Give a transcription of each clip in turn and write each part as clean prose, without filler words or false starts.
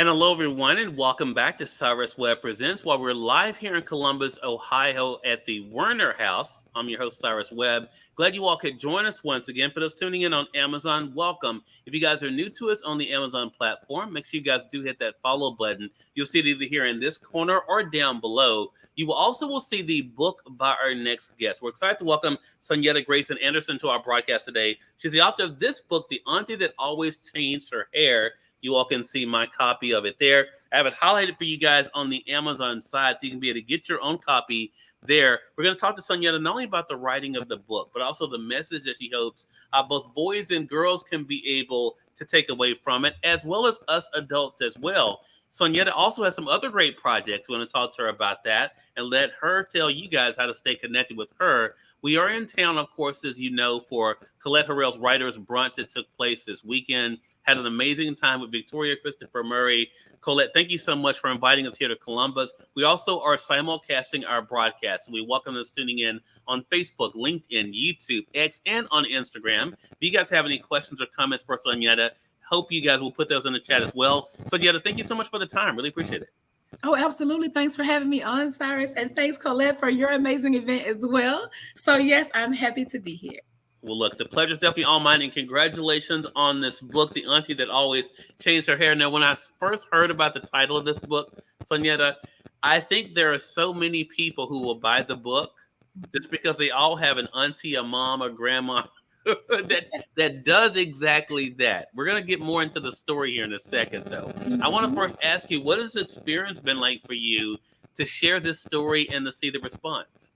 And hello, everyone, and welcome back to Cyrus Webb Presents. While we're live here in Columbus, Ohio at the Werner House, I'm your host, Cyrus Webb. Glad you all could join us once again. For those tuning in on Amazon, welcome. If you guys are new to us on the Amazon platform, make sure you guys do hit that follow button. You'll see it either here in this corner or down below. You will also will see the book by our next guest. We're excited to welcome Sonyetta Grayson Anderson to our broadcast today. She's the author of this book, The Auntie That Always Changed Her Hair. You all can see my copy of it there. I have it highlighted for you guys on the Amazon side, so you can be able to get your own copy there. We're going to talk to Sonyetta not only about the writing of the book, but also the message that she hopes both boys and girls can be able to take away from it, as well as us adults as well. Sonyetta also has some other great projects. We're going to talk to her about that and let her tell you guys how to stay connected with her. We are in town, of course, as you know, for Colette Harrell's Writers Brunch that took place this weekend. Had an amazing time with Victoria Christopher Murray. Colette, thank you so much for inviting us here to Columbus. We also are simulcasting our broadcast. We welcome those tuning in on Facebook, LinkedIn, YouTube, X, and on Instagram. If you guys have any questions or comments for Sonyetta, hope you guys will put those in the chat as well. Sonyetta, thank you so much for the time. Really appreciate it. Oh, absolutely. Thanks for having me on, Cyrus. And thanks, Colette, for your amazing event as well. So, yes, I'm happy to be here. Well, look, the pleasure's definitely all mine, and congratulations on this book, The Auntie That Always Changed Her Hair. Now, when I first heard about the title of this book, Sonyetta, I think there are so many people who will buy the book just because they all have an auntie, a mom, a grandma that does exactly that. We're going to get more into the story here in a second, though. I want to first ask you, what has the experience been like for you to share this story and to see the response?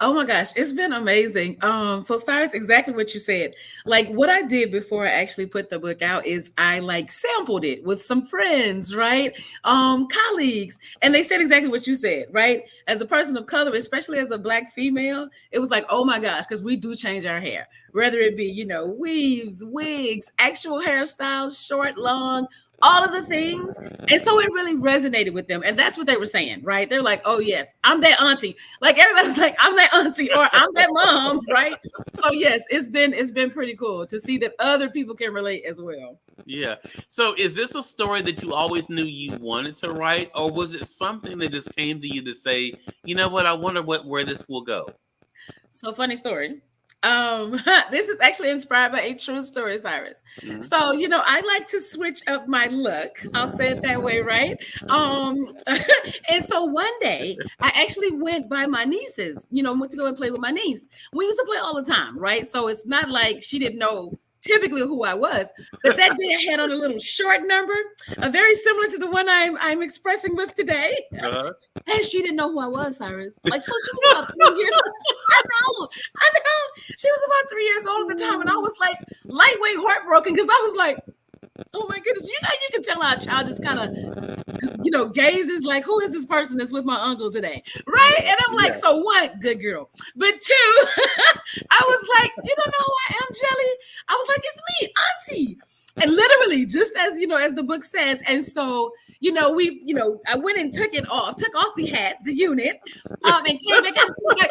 Oh my gosh, it's been amazing. So Cyrus, exactly what you said. Like what I did before I actually put the book out is I sampled it with some friends, right? Colleagues, and they said exactly what you said, right? As a person of color, especially as a Black female, it was like, oh my gosh, because we do change our hair, whether it be, weaves, wigs, actual hairstyles, short, long, all of the things. And so it really resonated with them. And that's what they were saying, right? They're like, oh yes, I'm that auntie. Like everybody's like, I'm that auntie or I'm that mom, right? So yes, it's been pretty cool to see that other people can relate as well. Yeah. So is this a story that you always knew you wanted to write, or was it something that just came to you to say, you know what, I wonder where this will go? So funny story. This is actually inspired by a true story, Cyrus. Mm-hmm. So, I like to switch up my look. I'll say it that way, right? And so one day I actually went by my niece's, went to go and play with my niece. We used to play all the time, right? So it's not like she didn't know typically who I was, but that day I had on a little short number, very similar to the one I'm expressing with today. Uh-huh. And she didn't know who I was, Cyrus. So she was about 3 years old. I know. She was about 3 years old at the time, and I was like lightweight heartbroken because I was like, oh my goodness, you can tell our child just kind of, gazes like, who is this person that's with my uncle today? Right? And I'm like, So one, good girl. But two, I was like, you don't know who I am, Jelly? I was like, it's me, Auntie. And literally, just as, as the book says. And so, I went and took off the hat, the unit, and came back and was like,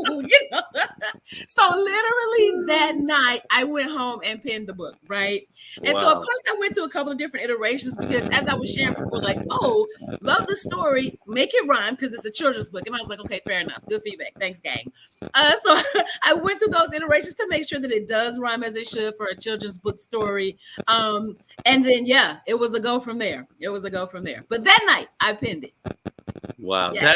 oh, So literally that night, I went home and penned the book, right? And so, of course, I went through a couple of different iterations because as I was sharing, people were like, oh, love the story, make it rhyme because it's a children's book. And I was like, okay, fair enough. Good feedback. Thanks, gang. So I went through those iterations to make sure that it does rhyme as it should for a children's book story. And then, it was a go from there. But that night I penned it. Wow. Yeah.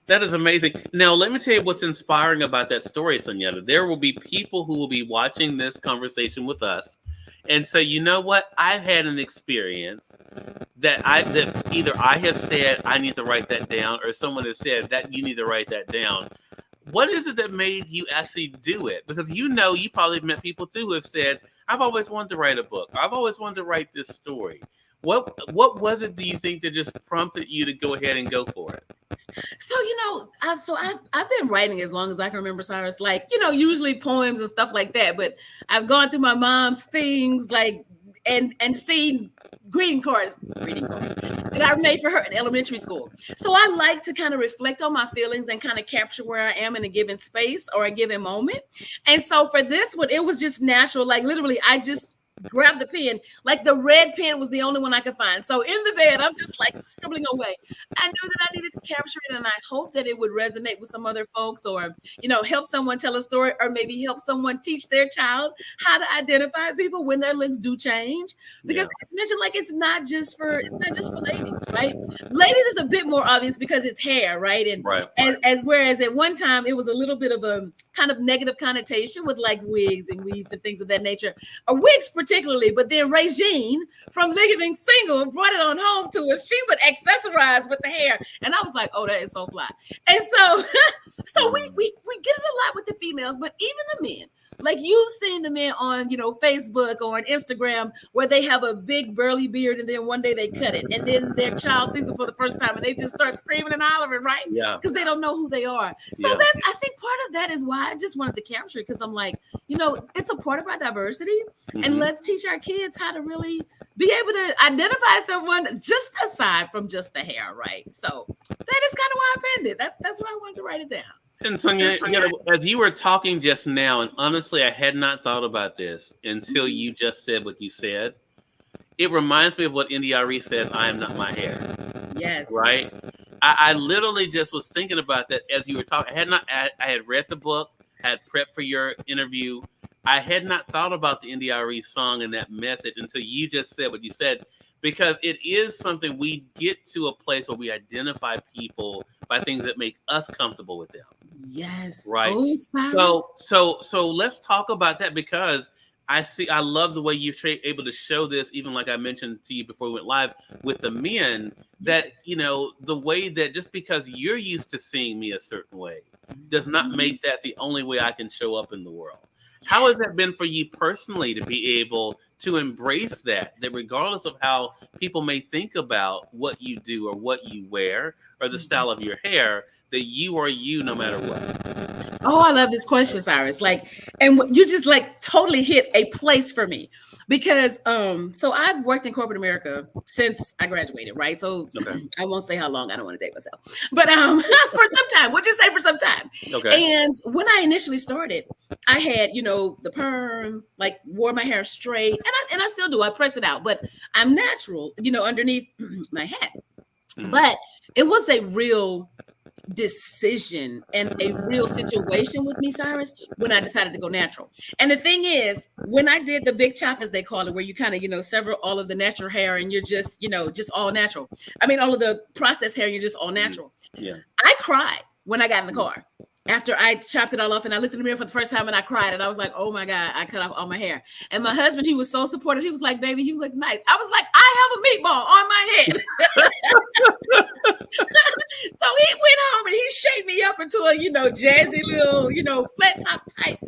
That is amazing. Now, let me tell you what's inspiring about that story, Sonyetta. There will be people who will be watching this conversation with us and say, you know what? I've had an experience that either I have said I need to write that down, or someone has said that you need to write that down. What is it that made you actually do it? Because you probably met people too who have said, I've always wanted to write a book. I've always wanted to write this story. What was it, do you think, that just prompted you to go ahead and go for it? So, I've been writing as long as I can remember, Cyrus, usually poems and stuff like that. But I've gone through my mom's things and seen greeting cards that I made for her in elementary school. So I like to kind of reflect on my feelings and kind of capture where I am in a given space or a given moment. And so for this one, it was just natural. Like literally, I just grab the pen. Like the red pen was the only one I could find. So in the bed, I'm just like scribbling away. I knew that I needed to capture it, and I hope that it would resonate with some other folks, or help someone tell a story, or maybe help someone teach their child how to identify people when their looks do change. Because I mentioned, like, it's not just for ladies, right? Ladies is a bit more obvious because it's hair, right? And whereas at one time it was a little bit of a kind of negative connotation with like wigs and weaves and things of that nature, or wigs particularly. But then Regine from Living Single brought it on home to us. She would accessorize with the hair, and I was like, oh, that is so fly. And so so we get it a lot with the females, but even the men. Like you've seen the men on, Facebook or on Instagram where they have a big burly beard and then one day they cut it, and then their child sees it for the first time and they just start screaming and hollering, right? Yeah. Because they don't know who they are. So I think part of that is why I just wanted to capture it, because I'm like, it's a part of our diversity, and let's teach our kids how to really be able to identify someone just aside from just the hair, right? So that is kind of why I penned it. That's why I wanted to write it down. And Sonia, as you were talking just now, and honestly, I had not thought about this until you just said what you said. It reminds me of what NDRE said, I am not my hair. Yes. Right? I literally just was thinking about that as you were talking. I had read the book, had prepped for your interview. I had not thought about the NDRE song and that message until you just said what you said, because it is something we get to a place where we identify people by things that make us comfortable with them. Yes. Right. So let's talk about that, because I love the way you're able to show this, even like I mentioned to you before we went live with the men, that, the way that just because you're used to seeing me a certain way does not make that the only way I can show up in the world. How has that been for you personally to be able to embrace that regardless of how people may think about what you do or what you wear or the style of your hair, that you are you no matter what? Oh, I love this question, Cyrus. And you just totally hit a place for me, because so I've worked in corporate America since I graduated, right? So I won't say how long. I don't want to date myself, but for some time, we'll just say for some time. Okay. And when I initially started, I had the perm, wore my hair straight, and I still do. I press it out, but I'm natural, underneath my hat. But it was a real decision and a real situation with me, Cyrus, when I decided to go natural. And the thing is, when I did the big chop, as they call it, where you kind of, sever all of the natural hair and you're just, just all natural. I mean, all of the processed hair, you're just all natural. Yeah. I cried when I got in the car after I chopped it all off, and I looked in the mirror for the first time and I cried, and I was like, oh my God, I cut off all my hair. And my husband, he was so supportive. He was like, baby, you look nice. I was like, I have a meatball on my head. So he went home and he shaped me up into a, jazzy little, flat top type.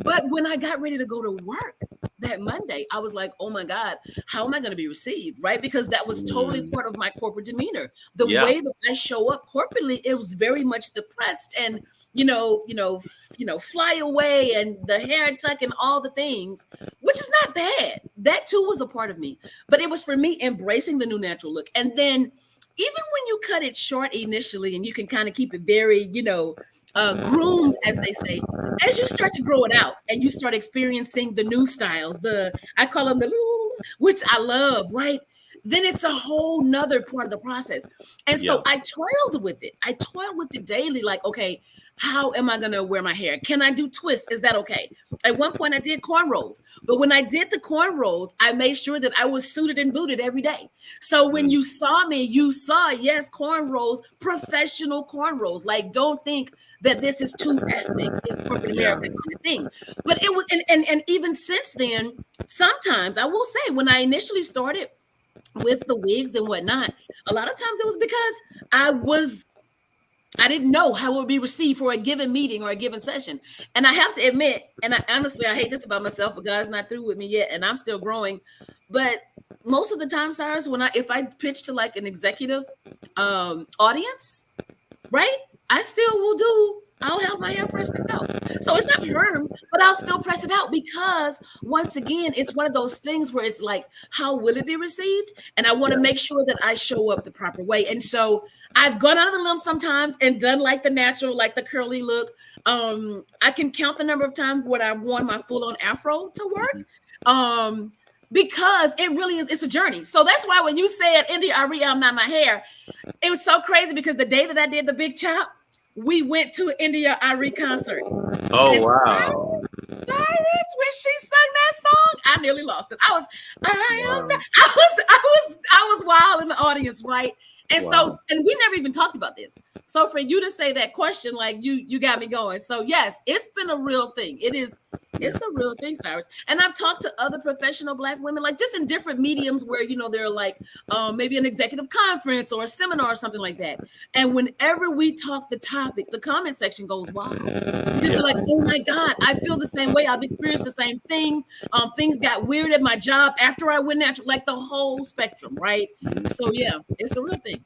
But when I got ready to go to work that Monday, I was like, oh my God, how am I going to be received? Right? Because that was totally part of my corporate demeanor. The way that I show up corporately, it was very much depressed and, fly away and the hair tuck and all the things, which is not bad. That too was a part of me, but it was for me embracing the new natural look. And then even when you cut it short initially, and you can kind of keep it very, groomed, as they say, as you start to grow it out and you start experiencing the new styles, I call them the which I love, right? Then it's a whole nother part of the process. And so I toiled with it. I toiled with it daily. Like, okay, how am I going to wear my hair? Can I do twists? Is that okay? At one point I did cornrows, but when I did the cornrows, I made sure that I was suited and booted every day. So when you saw me, you saw, yes, cornrows, professional cornrows. Like, don't think that this is too ethnic in corporate America kind of thing. But it was, and even since then, sometimes I will say, when I initially started with the wigs and whatnot, a lot of times it was because I didn't know how it would be received for a given meeting or a given session. And I have to admit, and honestly, I hate this about myself, but God's not through with me yet, and I'm still growing. But most of the time, Cyrus, if I pitch to an executive audience, right, I still will I'll have my hair pressed out. So it's not perm, but I'll still press it out, because once again, it's one of those things where it's like, how will it be received? And I want to make sure that I show up the proper way. And so I've gone out of the limb sometimes and done the natural, the curly look. I can count the number of times when I've worn my full on afro to work. because it really is, it's a journey. So that's why when you said India Arie, I'm not my hair, it was so crazy because the day that I did the big chop, we went to an India Arie concert. Oh, And wow. Cyrus, when she sung that song, I nearly lost it. I was wild in the audience, right? And so, and we never even talked about this. So for you to say that question, like you got me going. So yes, it's been a real thing. It's a real thing, Cyrus. And I've talked to other professional Black women, like just in different mediums where, they're like maybe an executive conference or a seminar or something like that. And whenever we talk the topic, the comment section goes wild. Because they're like, oh my God, I feel the same way. I've experienced the same thing. Things got weird at my job after I went natural, like the whole spectrum, right? So yeah, it's a real thing.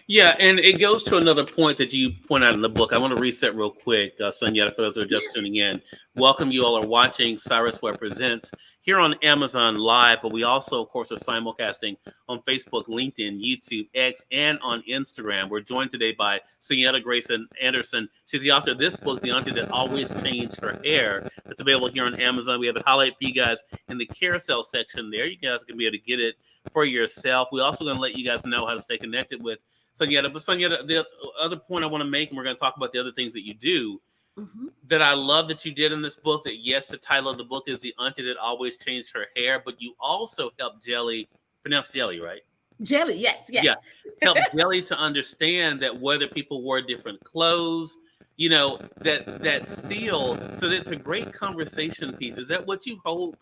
Yeah, and it goes to another point that you point out in the book. I want to reset real quick, Sonyetta, for those who are just tuning in. Welcome, you all are watching Cyrus Webb Presents here on Amazon Live, but we also, of course, are simulcasting on Facebook, LinkedIn, YouTube, X, and on Instagram. We're joined today by Sonyetta Grayson Anderson. She's the author of this book, The Auntie That Always Changed Her Hair. It's available here on Amazon. We have it highlighted for you guys in the carousel section there. You guys can be able to get it for yourself. We're also going to let you guys know how to stay connected with Sonyetta. But Sonyetta, the other point I want to make, and we're going to talk about the other things that you do, that I love that you did in this book, that yes, the title of the book is The Auntie That Always Changed Her Hair, but you also help Jelly, pronounced Jelly, right? Jelly, yes. Yeah, help Jelly to understand that whether people wore different clothes, that still, so that's a great conversation piece. Is that what you hope?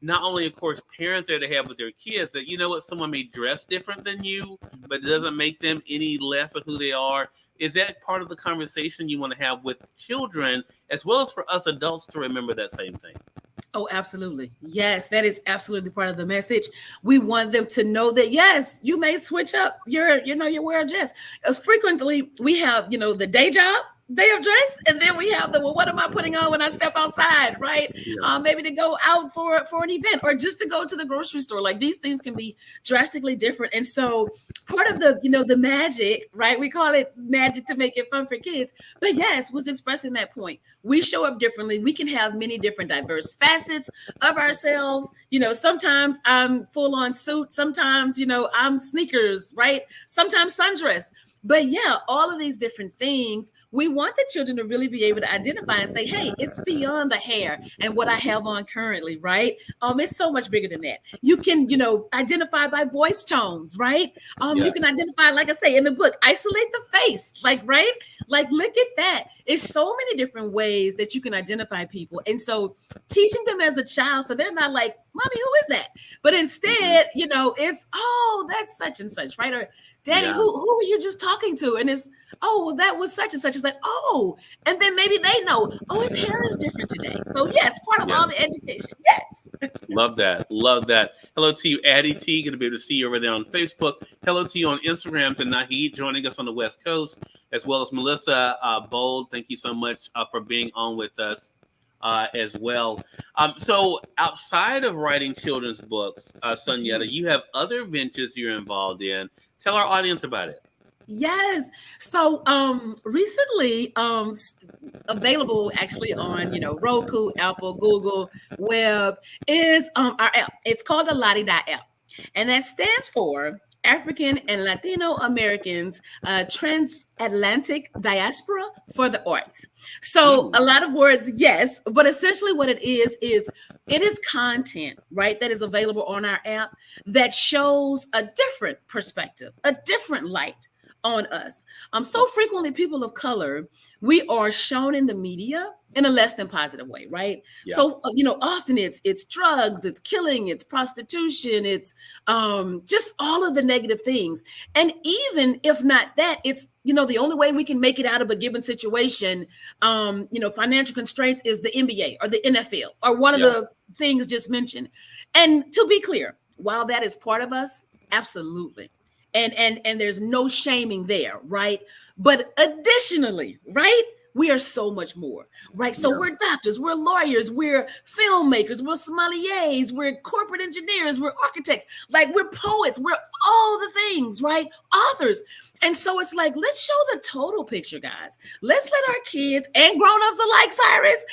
Not only, of course, parents are to have with their kids, that someone may dress different than you, but it doesn't make them any less of who they are. Is that part of the conversation you want to have with children, as well as for us adults to remember that same thing? Oh, absolutely. Yes, that is absolutely part of the message. We want them to know that, yes, you may switch up your wear dress. As frequently we have, the day job, day of dress, and then we have what am I putting on when I step outside, right? Yeah. Maybe to go out for an event or just to go to the grocery store. Like these things can be drastically different. And so part of the magic, right? We call it magic to make it fun for kids. But yes, was expressing that point. We show up differently. We can have many different diverse facets of ourselves. Sometimes I'm full on suit. Sometimes, I'm sneakers, right? Sometimes sundress. But yeah, all of these different things, we want the children to really be able to identify and say, hey, it's beyond the hair and what I have on currently, right? It's so much bigger than that. You can, identify by voice tones, right? You can identify, like I say in the book, isolate the face, right? Like, look at that. It's so many different ways that you can identify people. And so teaching them as a child, so they're not like, mommy, who is that? But instead, it's, oh, that's such and such, right? Or Daddy, who were you just talking to? And it's, oh, well, that was such and such. It's like, oh, and then maybe they know, oh, his hair is different today. So yes, part of all the education. Yes. Love that. Love that. Hello to you, Addie T. Going to be able to see you over there on Facebook. Hello to you on Instagram, to Nahid, joining us on the West Coast, as well as Melissa Bold. Thank you so much for being on with us as well. So outside of writing children's books, Sonyetta, you have other ventures you're involved in. Tell our audience about it. Yes. So recently available actually on, Roku, Apple, Google, Web is our app. It's called the La-Di-Da app. And that stands for African and Latino Americans Transatlantic Diaspora for the Arts. So a lot of words, yes, but essentially what it is content, right, that is available on our app that shows a different perspective, a different light on us. So frequently people of color, we are shown in the media in a less than positive way, right? Yeah. So, often it's drugs, it's killing, it's prostitution, it's just all of the negative things. And even if not that, it's, the only way we can make it out of a given situation, financial constraints is the NBA or the NFL or one of the things just mentioned. And to be clear, while that is part of us, absolutely. And there's no shaming there, right? But additionally, right, we are so much more, right? So we're doctors, we're lawyers, we're filmmakers, we're sommeliers, we're corporate engineers, we're architects, like we're poets, we're all the things, right? Authors. And so it's like, let's show the total picture, guys. Let's let our kids and grownups alike, Cyrus,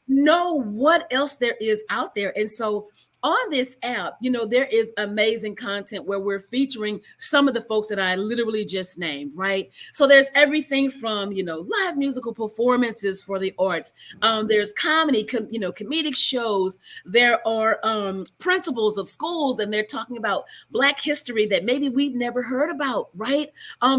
know what else there is out there. And so on this app, there is amazing content where we're featuring some of the folks that I literally just named, right? So there's everything from, live musical performances for the arts. There's comedy, comedic shows. There are principals of schools, and they're talking about Black history that maybe we've never heard about, right?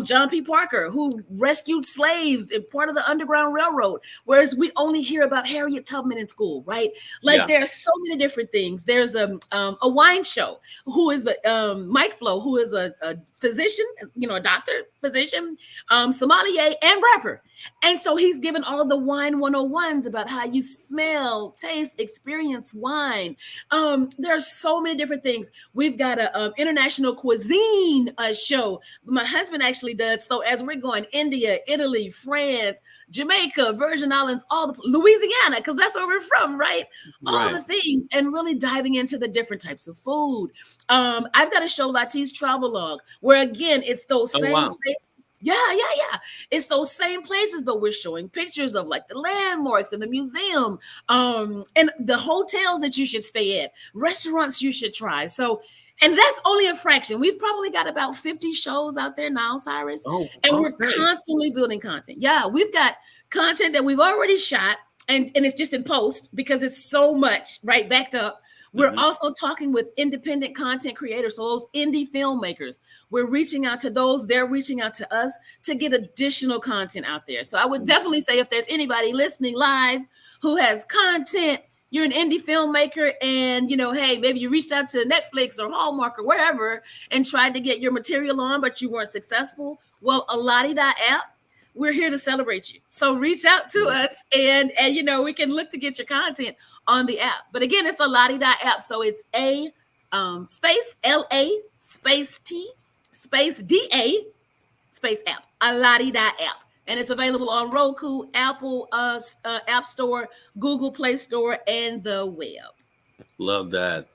John P. Parker, who rescued slaves in part of the Underground Railroad, whereas we only hear about Harriet Tubman in school, right? Like there are so many different things. There's a wine show. Who is Mike Flo, who is a physician, a doctor, physician, sommelier, and rapper. And so he's given all of the wine 101s about how you smell, taste, experience wine. There are so many different things. We've got a international cuisine show. My husband actually does. So as we're going India, Italy, France, Jamaica, Virgin Islands, Louisiana, because that's where we're from, right? All the things, and really diving into the different types of food. I've got a show, Lati's Travelogue, where again, it's those same places. Yeah. It's those same places, but we're showing pictures of like the landmarks and the museum, and the hotels that you should stay at, restaurants you should try. So, and that's only a fraction. We've probably got about 50 shows out there now, Cyrus, and we're constantly building content. Yeah, we've got content that we've already shot, and it's just in post because it's so much, right, backed up. We're also talking with independent content creators, so those indie filmmakers. We're reaching out to those, they're reaching out to us to get additional content out there. So I would definitely say if there's anybody listening live who has content, you're an indie filmmaker, and hey, maybe you reached out to Netflix or Hallmark or wherever and tried to get your material on, but you weren't successful. Well, Aladi.app, we're here to celebrate you. So reach out to us, and we can look to get your content on the app. But again, it's Aladi.app. So it's space LA space T space DA space app. Aladi.app. And it's available on Roku, Apple App Store, Google Play Store, and the web. Love that.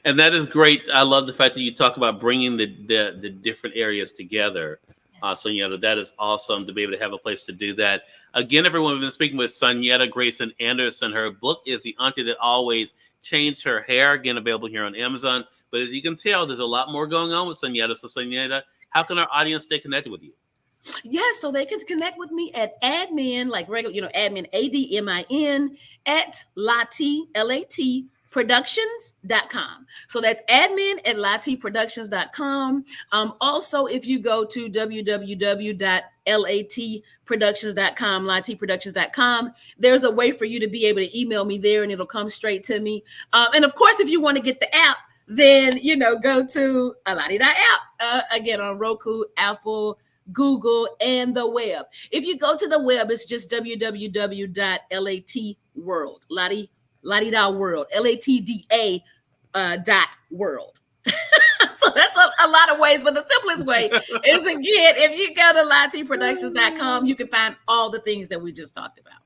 And that is great. I love the fact that you talk about bringing the different areas together. Sonyetta, that is awesome to be able to have a place to do that. Again, everyone, we've been speaking with Sonyetta Grayson Anderson. Her book is The Auntie That Always Changed Her Hair. Again, available here on Amazon. But as you can tell, there's a lot more going on with Sonyetta. So Sonyetta, how can our audience stay connected with you? Yes, so they can connect with me at admin, like regular, admin, ADMIN, at Lati, LAT, productions.com. So that's admin at latiproductions.com. Also, if you go to www.latproductions.com, latiproductions.com, there's a way for you to be able to email me there and it'll come straight to me. And of course, if you want to get the app, then, go to Aladi.app, again, on Roku, Apple, Google, and the web. If you go to the web, it's just www.latworld, Lati.world, LATDA .world. So that's a lot of ways, but the simplest way is, again, if you go to latiproductions.com, you can find all the things that we just talked about.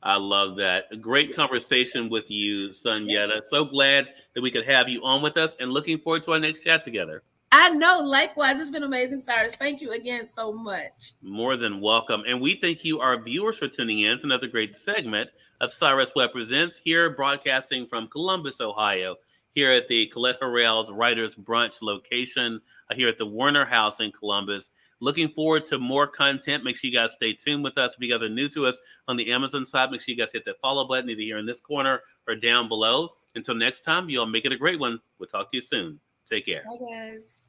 I love that. A great conversation with you, Sonyetta. So glad that we could have you on with us, and looking forward to our next chat together. I know. Likewise. It's been amazing, Cyrus. Thank you again so much. More than welcome. And we thank you, our viewers, for tuning in to another great segment of Cyrus Webb Presents, here broadcasting from Columbus, Ohio, here at the Colette Harrell's Writers Brunch location, here at the Werner House in Columbus. Looking forward to more content. Make sure you guys stay tuned with us. If you guys are new to us on the Amazon side, make sure you guys hit that follow button either here in this corner or down below. Until next time, you all make it a great one. We'll talk to you soon. Take care. Bye, guys.